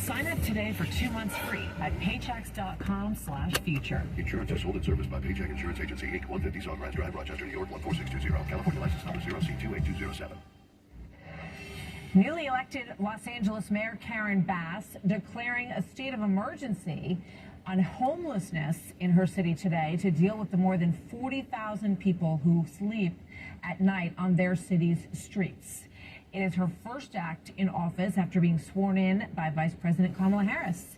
Sign up today for 2 months free at paychecks.com/future. Insurance is sold and serviced by Paycheck Insurance Agency, Inc., 150 Sawgrass Drive, Rochester, New York, 14620. California license number 0C28207. Newly elected Los Angeles Mayor Karen Bass declaring a state of emergency on homelessness in her city today to deal with the more than 40,000 people who sleep at night on their city's streets. It is her first act in office after being sworn in by Vice President Kamala Harris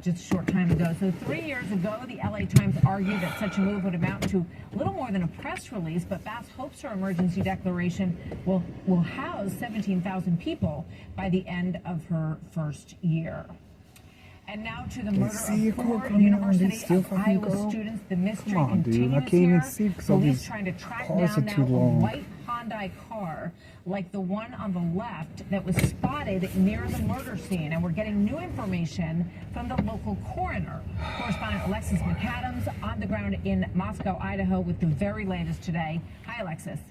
just a short time ago. So 3 years ago, the LA Times argued that such a move would amount to a little more than a press release, but Bass hopes her emergency declaration will house 17,000 people by the end of her first year. And now to the murder of 4 University of Iowa students. The mystery continues here. Police trying to track down now a white Hyundai car like the one on the left that was spotted near the murder scene. And we're getting new information from the local coroner. Correspondent Alexis McAdams on the ground in Moscow, Idaho with the very latest today. Hi, Alexis.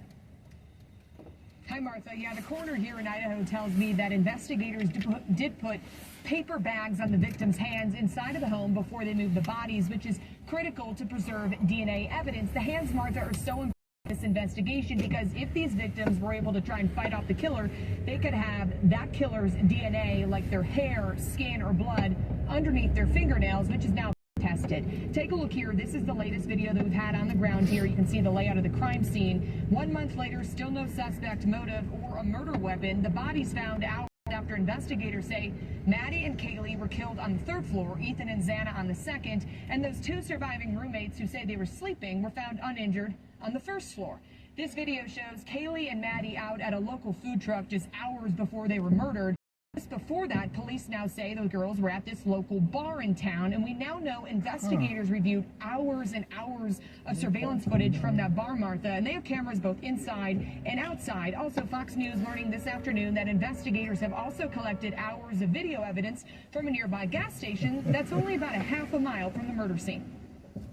Hi, Martha. Yeah, the coroner here in Idaho tells me that investigators did put paper bags on the victims' hands inside of the home before they moved the bodies, which is critical to preserve DNA evidence. The hands, Martha, are so important in this investigation because if these victims were able to try and fight off the killer, they could have that killer's DNA, like their hair, skin, or blood, underneath their fingernails, which is now tested. Take a look here. This is the latest video that we've had on the ground here. You can see the layout of the crime scene. 1 month later, still no suspect, motive, or a murder weapon. The bodies found out after investigators say Maddie and Kaylee were killed on the 3rd floor, Ethan and Xana on the 2nd, and those 2 surviving roommates who say they were sleeping were found uninjured on the 1st floor. This video shows Kaylee and Maddie out at a local food truck just hours before they were murdered. Just before that, police now say those girls were at this local bar in town, and we now know investigators reviewed hours and hours of surveillance footage from that bar, Martha, and they have cameras both inside and outside. Also, Fox News learning this afternoon that investigators have also collected hours of video evidence from a nearby gas station that's only about a half a mile from the murder scene.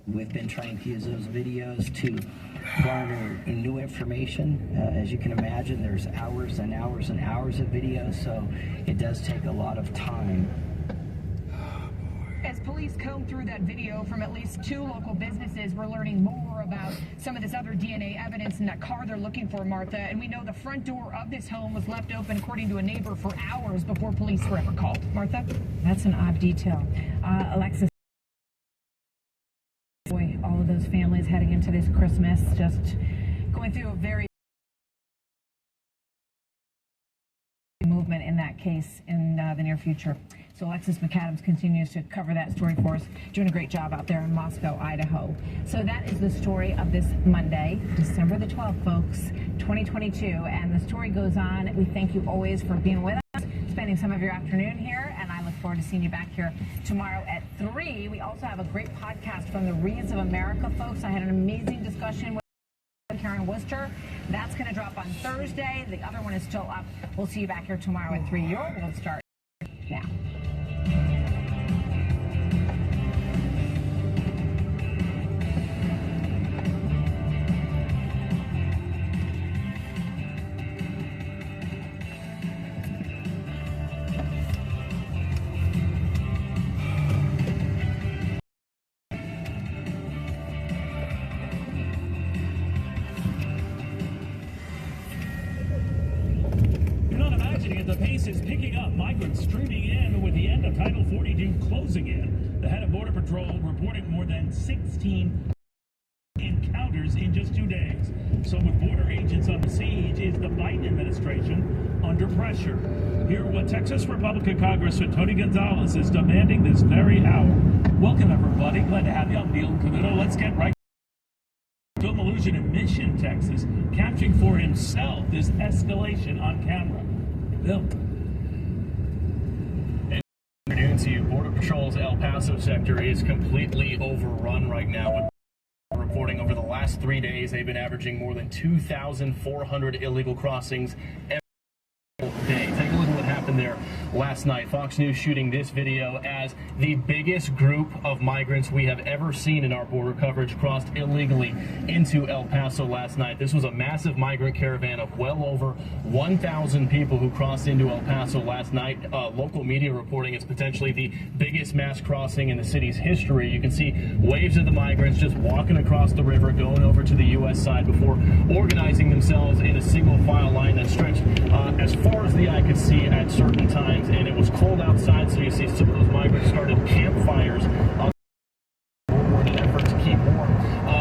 We've been trying to use those videos to garner new information. As you can imagine, there's hours and hours and hours of video, so it does take a lot of time. As police comb through that video from at least 2 local businesses, we're learning more about some of this other DNA evidence in that car they're looking for, Martha. And we know the front door of this home was left open, according to a neighbor, for hours before police were ever called. Martha? That's an odd detail. Alexis. Boy, all of those families heading into this Christmas, just going through a very movement in that case in the near future. So Alexis McAdams continues to cover that story for us, doing a great job out there in Moscow, Idaho. So that is the story of this Monday, December the 12th, folks, 2022. And the story goes on. We thank you always for being with us, spending some of your afternoon here, and I look forward to seeing you back here tomorrow at 3. We also have a great podcast from the Reads of America, folks. I had an amazing discussion with Karen Worcester. That's going to drop on Thursday. The other one is still up. We'll see you back here tomorrow at 3. Your world starts now. The pace is picking up. Migrants streaming in with the end of Title 42 closing in. The head of Border Patrol reporting more than 16 encounters in just 2 days. So with border agents on the siege, is the Biden administration under pressure? Hear what Texas Republican Congressman Tony Gonzalez is demanding this very hour. Welcome, everybody. Glad to have you. I'm Neil Canuto. Let's get right. Film illusion in Mission, Texas, capturing for himself this escalation on camera. Bill. Afternoon to you. Border Patrol's El Paso sector is completely overrun right now with reporting over the last 3 days. They've been averaging more than 2,400 illegal crossings every day. Take a look at what happened there last night. Fox News shooting this video as the biggest group of migrants we have ever seen in our border coverage crossed illegally into El Paso last night. This was a massive migrant caravan of well over 1,000 people who crossed into El Paso last night. Local media reporting it's potentially the biggest mass crossing in the city's history. You can see waves of the migrants just walking across the river, going over to the U.S. side before organizing themselves in a single file line that stretched as far as the eye could see at certain times. And it was cold outside, so you see some of those migrants started campfires in an effort to keep warm.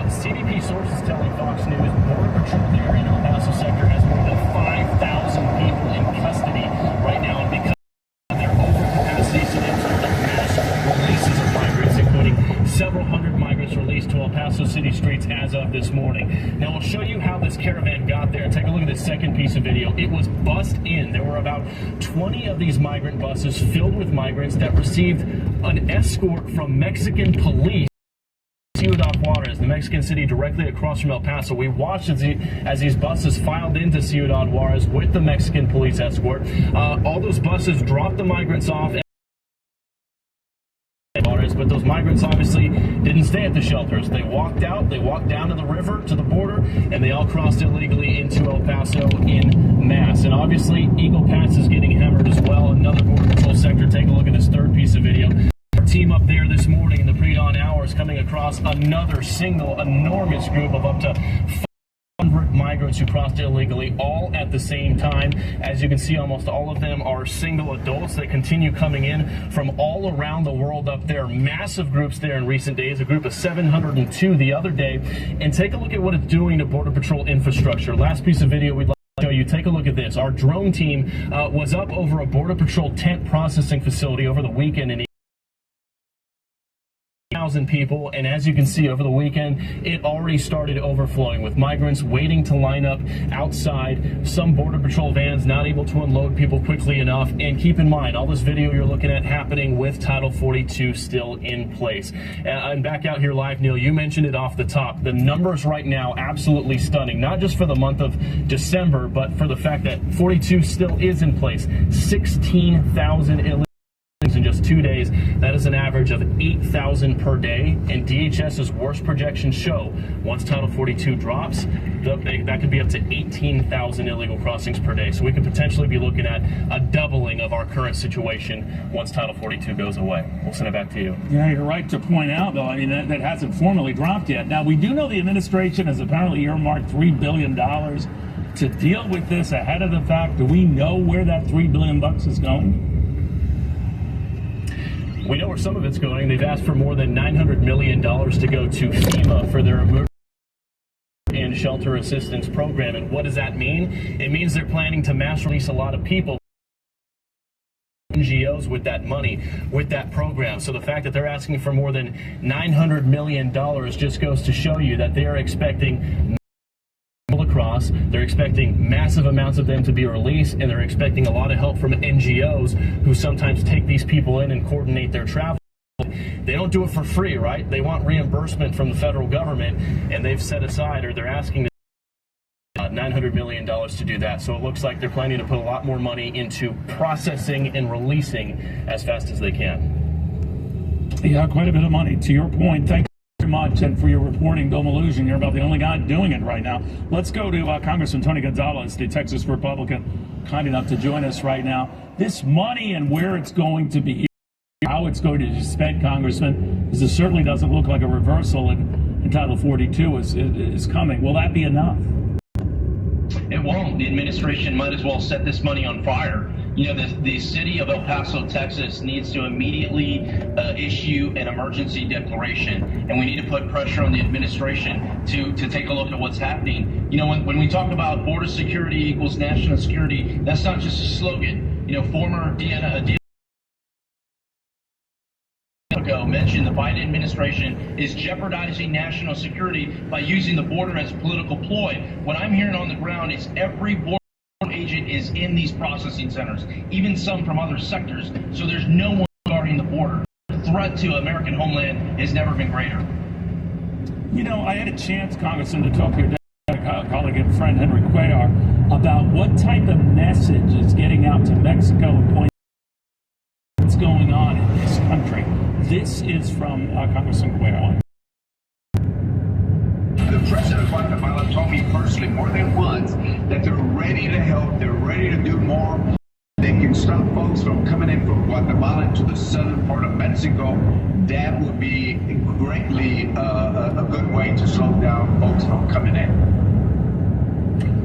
CBP sources telling Fox News Border Patrol there in El Paso sector has more than 5,000 people in custody right now, and because of their overcapacity, so they've told them massive releases of migrants, including several hundred migrants released to El Paso city streets as of this morning. Now, we'll show you how this caravan got there. Take a look at this second piece of video. It was bussed in. There were about 20 of these migrant buses filled with migrants that received an escort from Mexican police. Ciudad Juarez, the Mexican city directly across from El Paso. We watched as these buses filed into Ciudad Juarez with the Mexican police escort. All those buses dropped the migrants off. But those migrants obviously didn't stay at the shelters. They walked out, they walked down to the river, to the border, and they all crossed illegally into El Paso in mass. And obviously, Eagle Pass is getting hammered as well. Another Border Patrol sector. Take a look at this third piece of video. Our team up there this morning in the pre-dawn hours coming across another single enormous group of up to 500 migrants who crossed illegally, all at the same time. As you can see, almost all of them are single adults that continue coming in from all around the world up there. Massive groups there in recent days, a group of 702 the other day. And take a look at what it's doing to Border Patrol infrastructure. Last piece of video we'd like to show you. Take a look at this. Our drone team was up over a Border Patrol tent processing facility over the weekend in 1,000 people, and as you can see over the weekend, it already started overflowing with migrants waiting to line up outside. Some Border Patrol vans not able to unload people quickly enough. And keep in mind, all this video you're looking at happening with Title 42 still in place. And back out here live, Neil, you mentioned it off the top. The numbers right now absolutely stunning, not just for the month of December, but for the fact that 42 still is in place. 16,000 illegal in just 2 days. That is an average of 8,000 per day, and DHS's worst projections show once Title 42 drops, that could be up to 18,000 illegal crossings per day. So we could potentially be looking at a doubling of our current situation once Title 42 goes away. We'll send it back to you. Yeah, you're right to point out, though, I mean, that hasn't formally dropped yet. Now, we do know the administration has apparently earmarked $3 billion to deal with this ahead of the fact. Do we know where that $3 billion is going? We know where some of it's going. They've asked for more than $900 million to go to FEMA for their emergency and shelter assistance program. And what does that mean? It means they're planning to mass release a lot of people, NGOs, with that money, with that program. So the fact that they're asking for more than $900 million just goes to show you that they're expecting across. They're expecting massive amounts of them to be released, and they're expecting a lot of help from NGOs who sometimes take these people in and coordinate their travel. They don't do it for free, right? They want reimbursement from the federal government, and they've set aside, or they're asking $900 million to do that. So it looks like they're planning to put a lot more money into processing and releasing as fast as they can. Yeah, quite a bit of money. To your point, thank you very much, and for your reporting, Bill Mallusion. You're about the only guy doing it right now. Let's go to Congressman Tony Gonzalez, the Texas Republican, kind enough to join us right now. This money and where it's going to be, how it's going to be spent, Congressman, because it certainly doesn't look like a reversal in Title 42 is coming. Will that be enough? It won't. The administration might as well set this money on fire. You know, the city of El Paso, Texas needs to immediately issue an emergency declaration, and we need to put pressure on the administration to take a look at what's happening. You know, when we talk about border security equals national security, that's not just a slogan. You know, former DNI mentioned the Biden administration is jeopardizing national security by using the border as a political ploy. What I'm hearing on the ground is every border agent is in these processing centers, even some from other sectors. So there's no one guarding the border. The threat to American homeland has never been greater. You know, I had a chance, Congressman, to talk to your colleague and friend Henry Cuellar about what type of message is getting out to Mexico and pointing going on in this country. This is from Congressman Cuellar. The president of Guatemala told me personally more than once that they're ready to help, they're ready to do more. They can stop folks from coming in from Guatemala to the southern part of Mexico. That would be greatly a good way to slow down folks from coming in.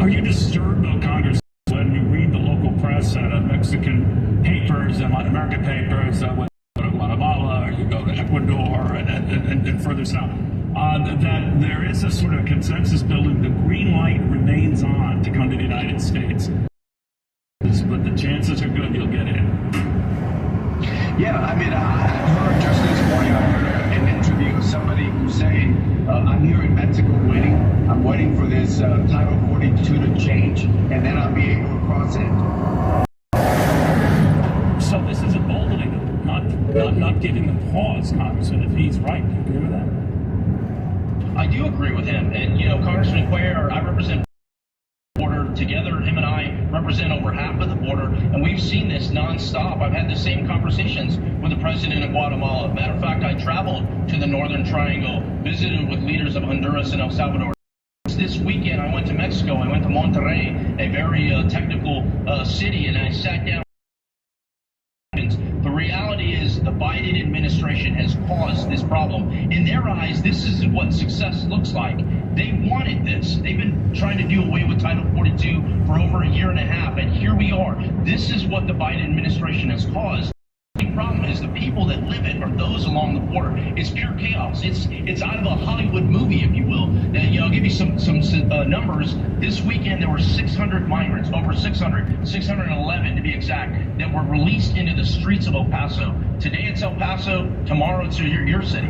Are you disturbed, though, Congress, when you read the local press and Mexican papers and Latin American papers, when you go to Guatemala or you go to Ecuador and further south, that there is a sort of consensus building, the green light remains on to come to the United States? But the chances are good you'll get in. Yeah, I mean, I heard just this morning, I heard an interview of somebody who's saying, I'm here in Mexico waiting. I'm waiting for this Title 42 to change, and then I'll be able to cross it. So this is emboldening them, not giving them pause, Congressman, if he's right. Do you agree with that? I do agree with him. And, you know, Congressman Cuellar, I represent border. Together, him and I represent over half of the border, and we've seen this nonstop. I've had the same conversations with the president of Guatemala. Matter of fact, I traveled to the Northern Triangle, visited with leaders of Honduras and El Salvador. This weekend, I went to Mexico. I went to Monterrey, a very technical city, and I sat down. The reality is the Biden administration has caused this problem. In their eyes, this is what success looks like. They wanted this. They've been trying to do away with Title 42 for over a year and a half, and here we are. This is what the Biden administration has caused. The problem is the people that live it are those along the border. It's pure chaos. It's out of a Hollywood movie, if you will. I'll give you some numbers. This weekend there were 600 migrants, over 611 to be exact, that were released into the streets of El Paso. Today it's El Paso. Tomorrow it's your city.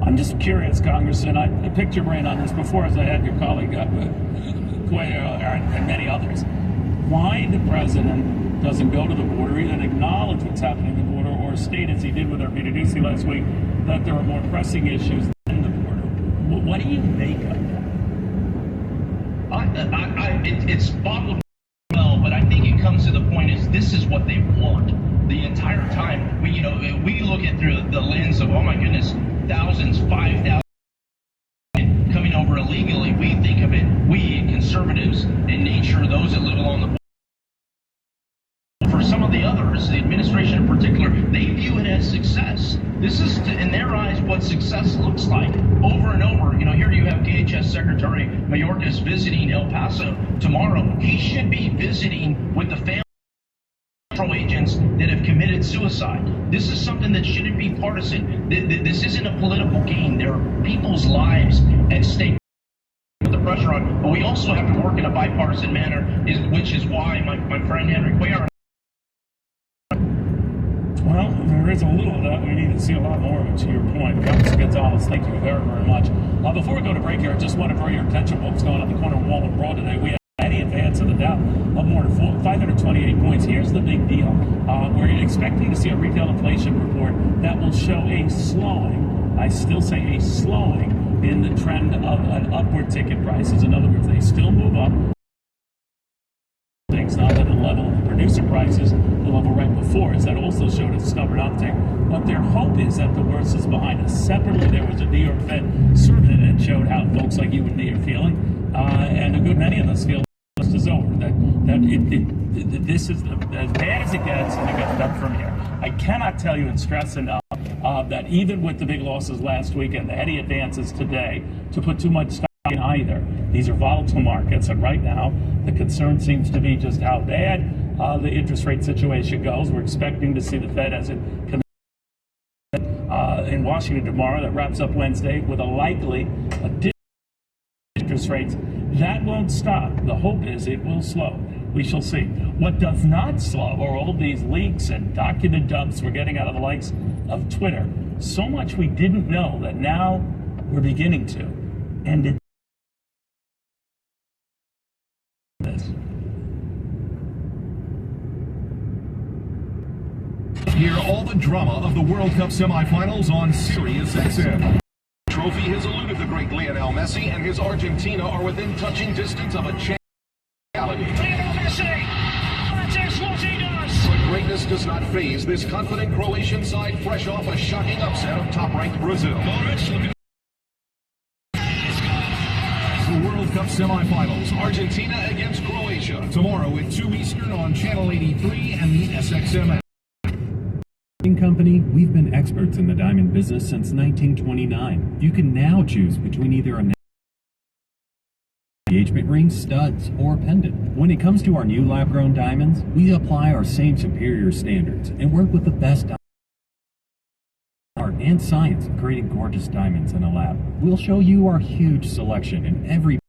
I'm just curious, Congressman. I picked your brain on this before, as I had your colleague Cuellar and many others. Why the president doesn't go to the border, either acknowledge what's happening at the border, or state, as he did with our Ducey last week, that there are more pressing issues than the border? What do you make of that? It's bottled well, but I think it comes to the point is this is what they want the entire time. We look at through the lens of, oh my goodness, thousands, 5,000 coming over illegally. We think of it, we conservatives in nature, those that live along the border. For some of the others, the administration in particular, they view it as success. This is, in their eyes, what success looks like over and over. Here you have DHS Secretary Mayorkas visiting El Paso tomorrow. He should be visiting with the family agents that have committed suicide. This is something that shouldn't be partisan. This isn't a political game. There are people's lives at stake. Put the pressure on, but we also have to work in a bipartisan manner, which is why my friend Henry Cuellar. Well, there is a little of that. We need to see a lot more of it, to your point. Congressman Gonzalez, thank you very, very much. Before we go to break here, I just want to draw your attention to what's going on at the corner of Walnut Broad today. We have any advance of the Dow of more than 528 points. Here's the big deal. We're expecting to see a retail inflation report that will show a slowing, I still say a slowing, in the trend of an upward tick in prices. In other words, they still move up. Things not at the level of the producer prices, the level right before us. That also showed a stubborn uptick. But their hope is that the worst is behind us. Separately, there was a New York Fed survey that showed how folks like you and me are feeling, and a good many of us feel this is over. This is as bad as it gets, and it gets better from here. I cannot tell you and stress enough that even with the big losses last week and the heady advances today, to put too much stock in either. These are volatile markets, and right now the concern seems to be just how bad the interest rate situation goes. We're expecting to see the Fed as it in Washington tomorrow. That wraps up Wednesday with a likely interest rates. That won't stop. The hope is it will slow. We shall see. What does not slow are all these leaks and document dumps we're getting out of the likes of Twitter. So much we didn't know that now we're beginning to. And Hear all the drama of the World Cup semifinals on Sirius XM. Trophy has eluded the great Lionel Messi, and his Argentina are within touching distance of a chance. Lionel Messi! That is what he does! But greatness does not fit phase this confident Croatian side fresh off a shocking upset of top-ranked Brazil. The World Cup semifinals, Argentina against Croatia. Tomorrow at 2 Eastern on Channel 83 and the SXM app. Company, we've been experts in the diamond business since 1929. You can now choose between either a engagement ring, studs, or pendant. When it comes to our new lab-grown diamonds, we apply our same superior standards and work with the best art and science in creating gorgeous diamonds in a lab. We'll show you our huge selection and every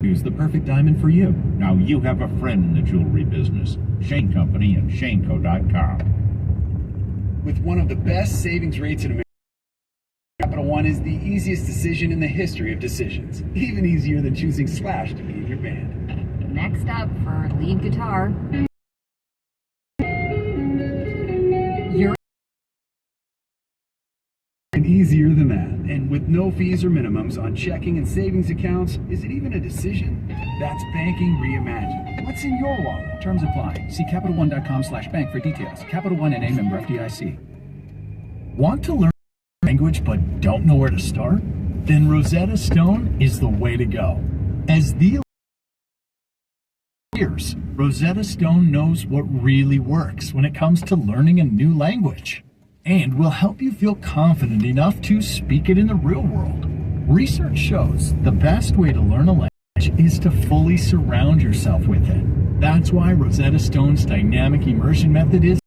choose the perfect diamond for you. Now you have a friend in the jewelry business. Shane Company and ShaneCo.com. With one of the best savings rates in America, Capital One is the easiest decision in the history of decisions. Even easier than choosing Slash to be in your band. Next up for lead guitar. And easier than that. And with no fees or minimums on checking and savings accounts, is it even a decision? That's banking reimagined. What's in your wallet? Terms apply. See CapitalOne.com/bank for details. Capital One N.A. member FDIC. Want to learn language but don't know where to start? Then Rosetta Stone is the way to go. As the years, Rosetta Stone knows what really works when it comes to learning a new language, and will help you feel confident enough to speak it in the real world. Research shows the best way to learn a language is to fully surround yourself with it. That's why Rosetta Stone's dynamic immersion method is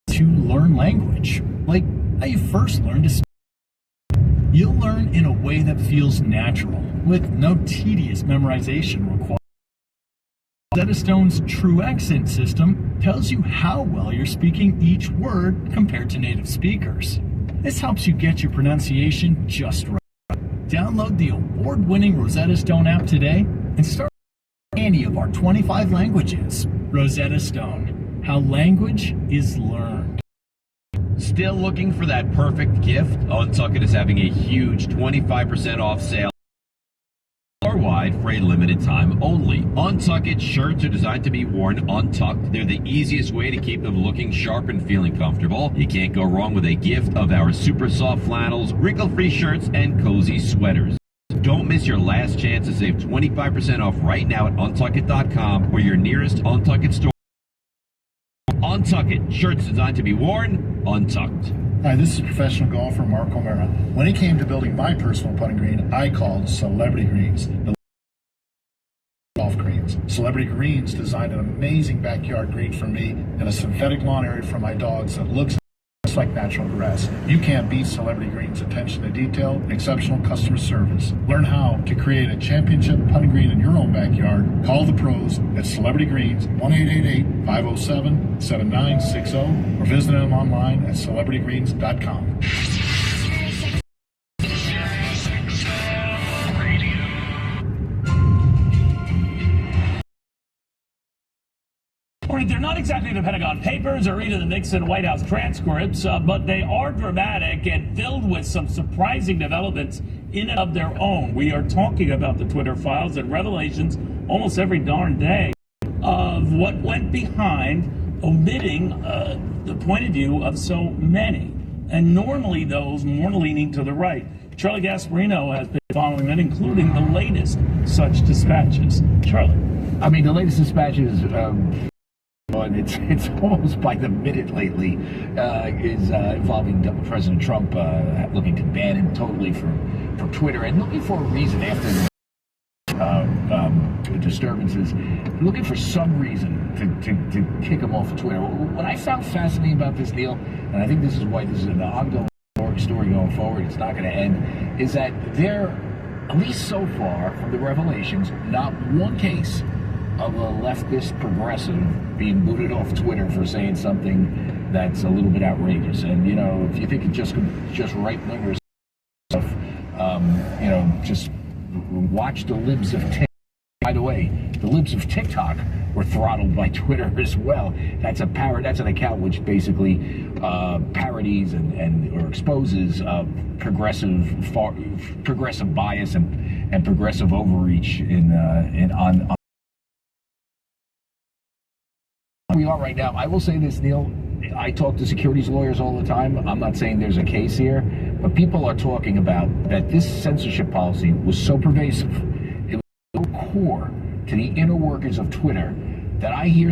to learn language, like how you first learned to speak. You'll learn in a way that feels natural, with no tedious memorization required. Rosetta Stone's True Accent system tells you how well you're speaking each word compared to native speakers. This helps you get your pronunciation just right. Download the award-winning Rosetta Stone app today and start any of our 25 languages. Rosetta Stone, how language is learned. Still looking for that perfect gift? Untuckit is having a huge 25% off sale wide for a limited time only. Untuckit shirts are designed to be worn untucked. They're the easiest way to keep them looking sharp and feeling comfortable. You can't go wrong with a gift of our super soft flannels, wrinkle-free shirts, and cozy sweaters. Don't miss your last chance to save 25% off right now at Untuckit.com or your nearest Untuckit store. Untuckit, shirts designed to be worn untucked. Hi, this is professional golfer Mark O'Mara. When it came to building my personal putting green, I called Celebrity Greens, the golf greens. Celebrity Greens designed an amazing backyard green for me and a synthetic lawn area for my dogs that looks just like natural grass. You can't beat Celebrity Greens' attention to detail and exceptional customer service. Learn how to create a championship putting green in your own backyard. Call the pros at Celebrity Greens, 1-888-507-7960, or visit them online at celebritygreens.com. They're not exactly the Pentagon Papers or even the Nixon White House transcripts, but they are dramatic and filled with some surprising developments in and of their own. We are talking about the Twitter files and revelations almost every darn day of what went behind omitting the point of view of so many, and normally those more leaning to the right. Charlie Gasparino has been following them, including the latest such dispatches. Charlie. I mean, the latest dispatches... and it's almost by the minute lately, is involving President Trump looking to ban him totally from Twitter and looking for a reason after the disturbances, looking for some reason to kick him off of Twitter. What I found fascinating about this, Neil, and I think this is why this is an ongoing story going forward, it's not going to end, is that there, at least so far from the revelations, not one case of a leftist progressive being booted off Twitter for saying something that's a little bit outrageous. And, you know, if you think it's just right-wingers stuff, you know, just watch the libs of TikTok. By the way, the libs of TikTok were throttled by Twitter as well. That's an account which basically parodies or exposes progressive bias and progressive overreach on we are right now. I will say this, Neil. I talk to securities lawyers all the time. I'm not saying there's a case here, but people are talking about that this censorship policy was so pervasive, it was so core to the inner workings of Twitter, that I hear